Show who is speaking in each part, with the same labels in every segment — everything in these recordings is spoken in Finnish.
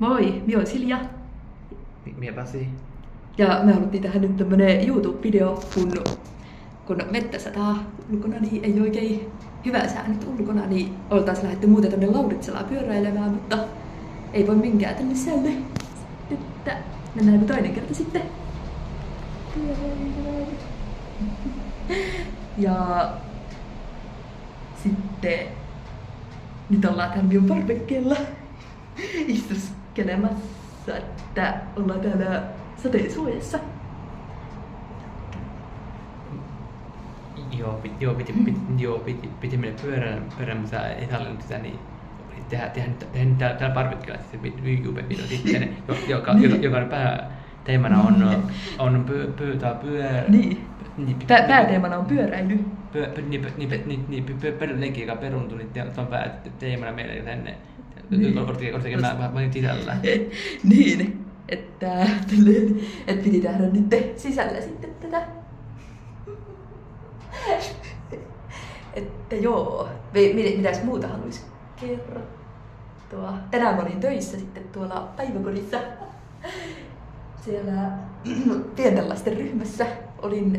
Speaker 1: Moi, minä olen Silja.
Speaker 2: Minä Pasi.
Speaker 1: Ja me haluttiin tehdä nyt tämmönen YouTube-video, kun vettä sataa ulkona, niin ei oikein hyvä sää nyt ulkona, niin oltais lähdetty muuten tonne Lauritsalaan pyöräilemään, mutta ei voi minkään tänne säälle. Että mennään toinen kerta sitten. Ja sitten nyt ollaan täällä minun parvekkeella istuskelemassa, että ollaan täällä sateensuojassa.
Speaker 2: Piti mennä pyörään, mutta ei sallinut sitä, niin tehdään täällä parvekkeella sitten YouTube-video sitten, joka pääteemana on pyörä.
Speaker 1: Niin. Pääteemana on pyöräily.
Speaker 2: Pöydänleikki, joka peruuntui, niin se on pääteemana meille tänne. Korttikin mä olin sisällä.
Speaker 1: Niin, että piti tehdä nyt sisällä sitten tätä. Että joo, mitäs muuta haluais kertoa? Tänään mä olin töissä sitten tuolla päiväkodissa. Siellä pienten lasten ryhmässä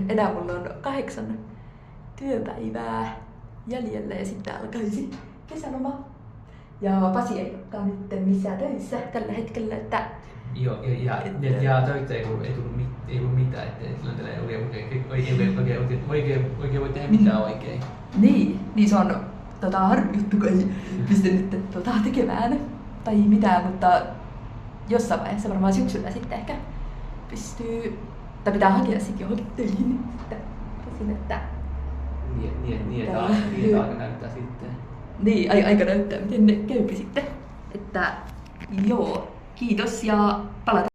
Speaker 1: enää mulla on 8 työpäivää jäljellä ja sitten alkaisi kesäloma. Ja Pasi ei olekaan nyt missään töissä tällä hetkellä, että...
Speaker 2: Ja töitä ei tullut mitään, että silloin tällä oikein voi tehdä mitään oikein.
Speaker 1: Niin se on harmi juttu, kun ei pysty nyt tekemään tai mitään, mutta jossain vaiheessa varmaan syksyllä sitten ehkä pystyy, tai pitää hakea sitten johonkin töihin. Että
Speaker 2: Niin, aika näyttää sitten.
Speaker 1: Niin, aika näyttää, miten ne käypi sitten. Että joo, kiitos ja palataan.